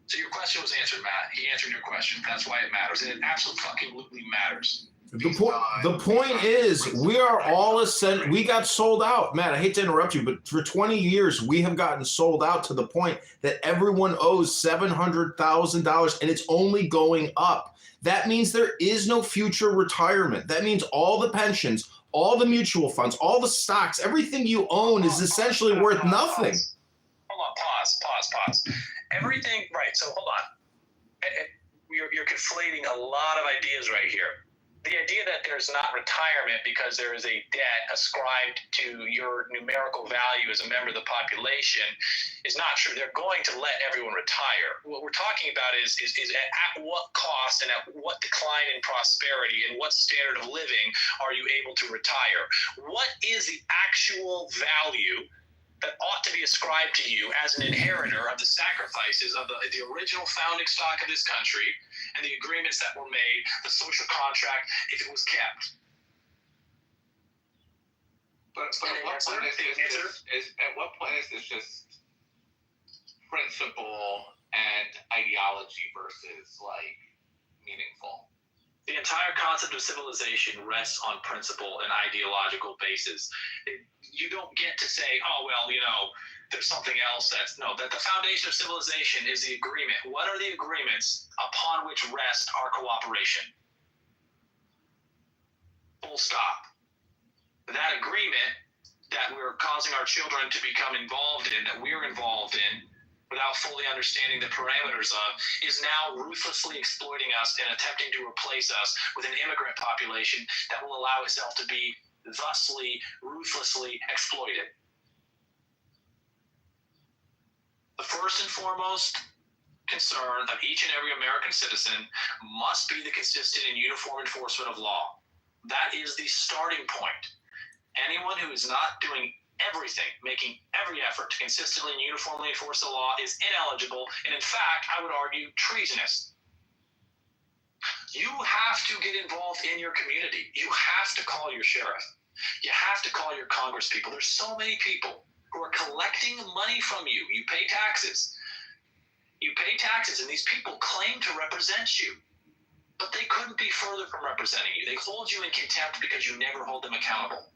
So your question was answered, Matt. He answered your question. That's why it matters, and it absolutely matters. The point is, we are all we got sold out. Matt, I hate to interrupt you, but for 20 years, we have gotten sold out to the point that everyone owes $700,000, and it's only going up. That means there is no future retirement. That means all the pensions, all the mutual funds, all the stocks, everything you own is essentially worth nothing. Hold on, pause. Everything, right, so hold on. You're conflating a lot of ideas right here. The idea that there's not retirement because there is a debt ascribed to your numerical value as a member of the population is not true. They're going to let everyone retire. What we're talking about is at what cost and at what decline in prosperity and what standard of living are you able to retire? What is the actual value that ought to be ascribed to you as an inheritor of the sacrifices of the original founding stock of this country and the agreements that were made, the social contract, if it was kept? But at what point is this just principle and ideology versus like meaningful? The entire concept of civilization rests on principle and ideological basis. You don't get to say, oh, well, there's something else that the foundation of civilization is the agreement. What are the agreements upon which rest our cooperation? Full stop. That agreement that we're causing our children to become involved in, that we're involved in, without fully understanding the parameters of, is now ruthlessly exploiting us and attempting to replace us with an immigrant population that will allow itself to be thusly, ruthlessly exploited. The first and foremost concern of each and every American citizen must be the consistent and uniform enforcement of law. That is the starting point. Anyone who is not doing everything, making every effort to consistently and uniformly enforce the law is ineligible, and in fact, I would argue treasonous. You have to get involved in your community. You have to call your sheriff. You have to call your congresspeople. There's so many people who are collecting money from you. You pay taxes. And these people claim to represent you, but they couldn't be further from representing you. They hold you in contempt because you never hold them accountable.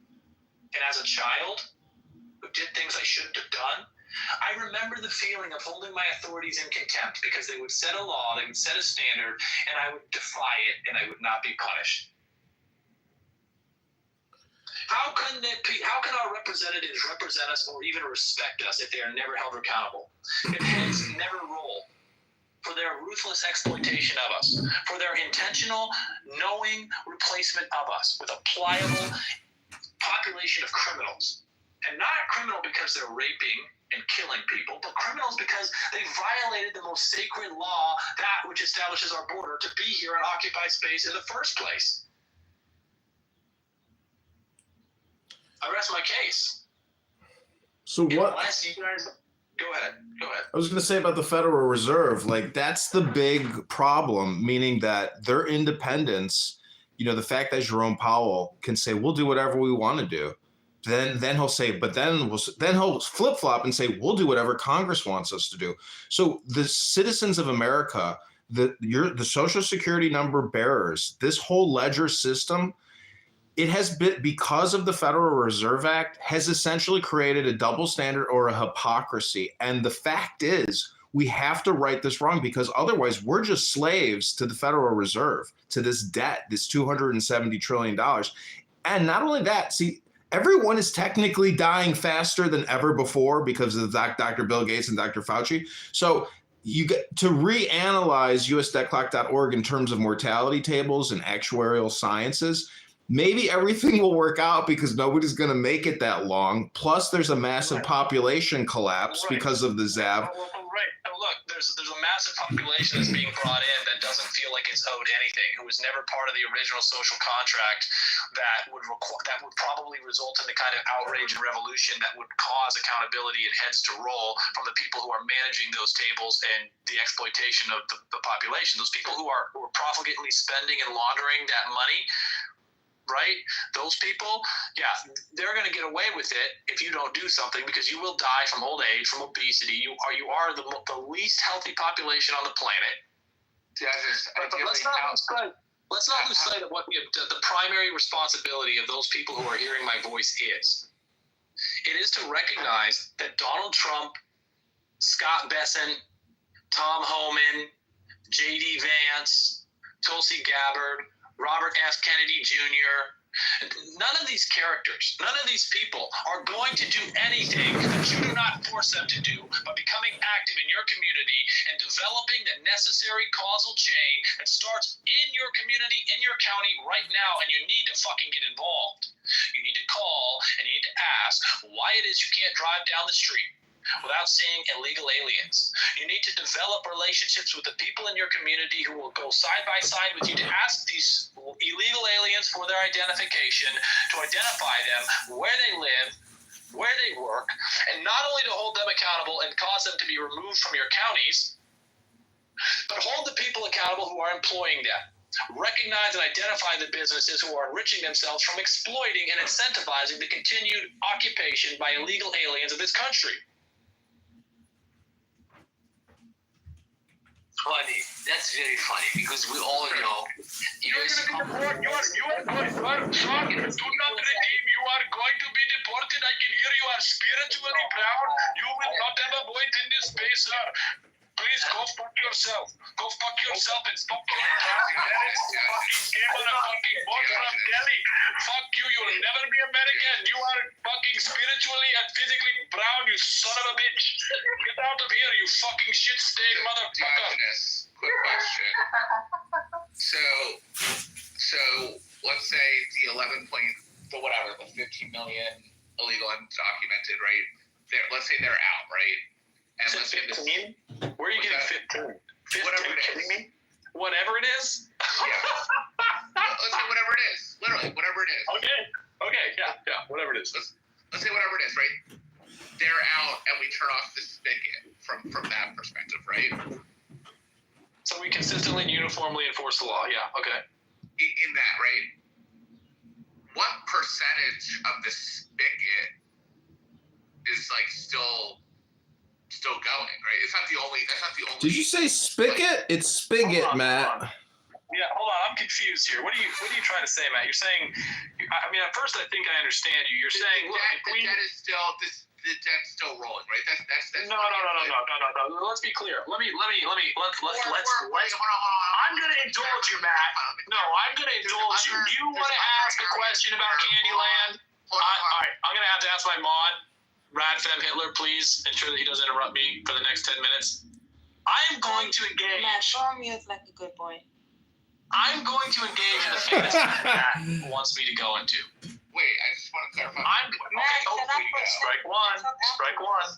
And as a child who did things I shouldn't have done, I remember the feeling of holding my authorities in contempt because they would set a law, they would set a standard, and I would defy it, and I would not be punished. How can our representatives represent us or even respect us if they are never held accountable? If heads never roll for their ruthless exploitation of us, for their intentional, knowing replacement of us with a pliable population of criminals? And not a criminal because they're raping and killing people, but criminals because they violated the most sacred law, that which establishes our border, to be here and occupy space in the first place. I rest my case. So what? Unless you guys, go ahead. I was going to say about the Federal Reserve, like that's the big problem, meaning that their independence, the fact that Jerome Powell can say, we'll do whatever we want to do. Then he'll say, but then he'll flip-flop and say, we'll do whatever Congress wants us to do. So the citizens of America, the Social Security number bearers, this whole ledger system, it has been, because of the Federal Reserve Act, has essentially created a double standard or a hypocrisy. And the fact is, we have to right this wrong, because otherwise we're just slaves to the Federal Reserve, to this debt, this $270 trillion. And not only that, see, everyone is technically dying faster than ever before because of Dr. Bill Gates and Dr. Fauci. So you get to reanalyze USDebtClock.org in terms of mortality tables and actuarial sciences. Maybe everything will work out because nobody's going to make it that long. Plus, there's a massive population collapse because of the ZAV. Right. Look, there's a massive population that's being brought in that doesn't feel like it's owed anything, who was never part of the original social contract that would probably result in the kind of outrage and revolution that would cause accountability and heads to roll from the people who are managing those tables and the exploitation of the population. Those people who are profligately spending and laundering that money, right? Those people, yeah, they're going to get away with it if you don't do something, because you will die from old age, from obesity. You are the least healthy population on the planet. But let's not lose sight of what the primary responsibility of those people who are hearing my voice is. It is to recognize that Donald Trump, Scott Bessent, Tom Homan, J.D. Vance, Tulsi Gabbard, Robert F. Kennedy Jr., none of these characters, none of these people are going to do anything that you do not force them to do by becoming active in your community and developing the necessary causal chain that starts in your community, in your county right now, and you need to fucking get involved. You need to call and you need to ask why it is you can't drive down the street without seeing illegal aliens. You need to develop relationships with the people in your community who will go side by side with you to ask these illegal aliens for their identification, to identify them, where they live, where they work, and not only to hold them accountable and cause them to be removed from your counties, but hold the people accountable who are employing them. Recognize and identify the businesses who are enriching themselves from exploiting and incentivizing the continued occupation by illegal aliens of this country. Funny. That's very funny because we all know. You are going to be deported. Do not redeem. You are going to be deported. I can hear you are spiritually brown. You will not have a voice in this space, sir. Please go fuck yourself. Go fuck yourself and stop your parents who fucking came on a fucking boat from Delhi. Fuck you. You'll never be American. You are fucking spiritually and physically brown, you son of a bitch. Get out of here, you fucking shit-stained motherfucker. Quick question. So let's say the 15 million illegal undocumented, right? Let's say they're out, right? And let's say 15? Where are you getting 15? 15? Whatever it is. Kidding me? Whatever it is? Yeah. Let's say whatever it is. Literally, whatever it is. Okay, yeah, whatever it is. Let's say whatever it is, right? They're out, and we turn off the spigot from that perspective, right? So we consistently and uniformly enforce the law. Yeah, okay. In that, right? What percentage of the spigot is like still going, right? It's not the only. That's not the only. Did you say spigot? It's spigot, Hold on, Matt. hold on. Yeah, hold on. I'm confused here. What are you trying to say, Matt? You're saying. I mean, at first I think I understand you. You're saying, look, the debt is still the debt's still rolling, right? That's No. Let's be clear. Let's. I'm gonna indulge you, Matt. No, I'm gonna indulge you. You want to ask a question about Candyland? All right. I'm gonna have to ask my mod, Radfem Hitler. Please ensure that he doesn't interrupt me for the next 10 minutes. I am going to engage. Matt, go on mute like a good boy. I'm going to engage in the fantasy that Matt wants me to go into. Wait, I just want to clarify. Strike one.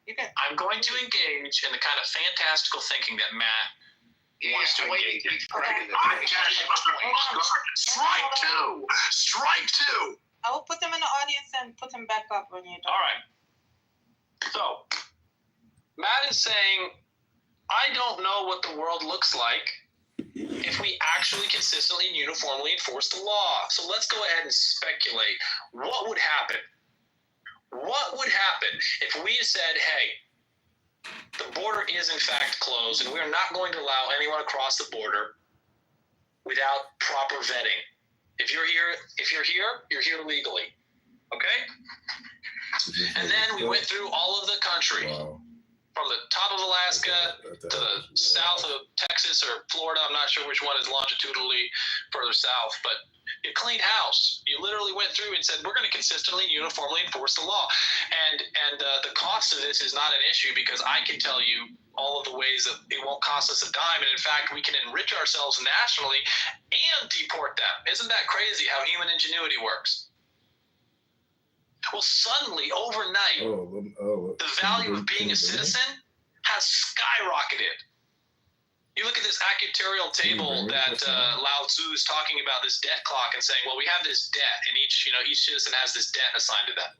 You can. I'm going to engage in the kind of fantastical thinking that Matt wants to engage in. Strike two. I will put them in the audience and put them back up when you're done. All right. So, Matt is saying, I don't know what the world looks like if we actually consistently and uniformly enforce the law. So let's go ahead and speculate. What would happen? What would happen if we said, hey, the border is in fact closed and we are not going to allow anyone across the border without proper vetting? If you're here legally. Okay? And then we went through all of the country. Wow. From the top of Alaska to the south of Texas or Florida. I'm not sure which one is longitudinally further south, but you cleaned house. You literally went through and said, we're going to consistently and uniformly enforce the law. And the cost of this is not an issue because I can tell you all of the ways that it won't cost us a dime. And in fact, we can enrich ourselves nationally and deport them. Isn't that crazy how human ingenuity works? Well, suddenly, overnight, the value of being a citizen has skyrocketed. You look at this actuarial table that Lao Tzu is talking about, this debt clock, and saying, well, we have this debt, and each citizen has this debt assigned to them.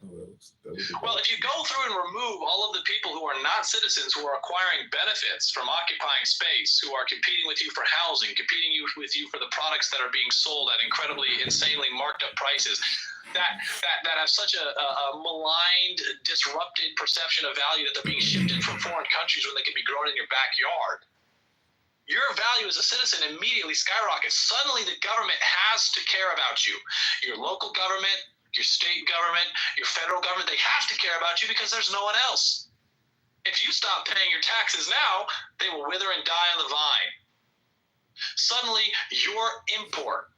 Well, if you go through and remove all of the people who are not citizens, who are acquiring benefits from occupying space, who are competing with you for housing, competing with you for the products that are being sold at incredibly, insanely marked up prices, that have such a maligned, disrupted perception of value that they're being shipped in from foreign countries when they can be grown in your backyard. Your value as a citizen immediately skyrockets. Suddenly the government has to care about you. Your local government, your state government, your federal government, they have to care about you because there's no one else. If you stop paying your taxes now, they will wither and die on the vine. Suddenly your import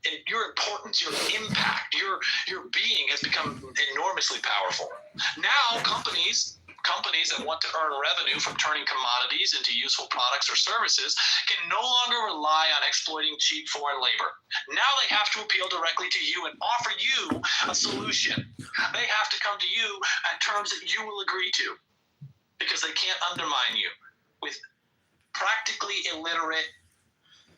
and your importance, your impact, your being has become enormously powerful. Now companies that want to earn revenue from turning commodities into useful products or services can no longer rely on exploiting cheap foreign labor. Now they have to appeal directly to you and offer you a solution. They have to come to you at terms that you will agree to, because they can't undermine you with practically illiterate,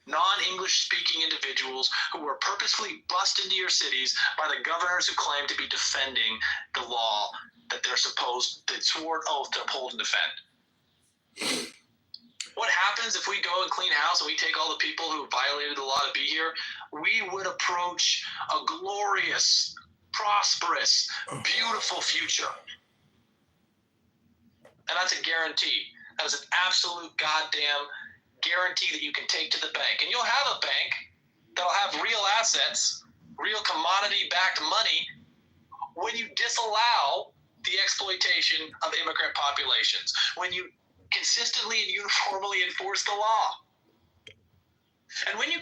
non-English speaking individuals who were purposefully bussed into your cities by the governors who claim to be defending the law that they're supposed, they swore oath to uphold and defend. What happens if we go and clean house and we take all the people who violated the law to be here? We would approach a glorious, prosperous, beautiful future. And that's a guarantee. That is an absolute goddamn guarantee that you can take to the bank. And you'll have a bank that'll have real assets, real commodity-backed money, when you disallow the exploitation of immigrant populations, when you consistently and uniformly enforce the law. And when you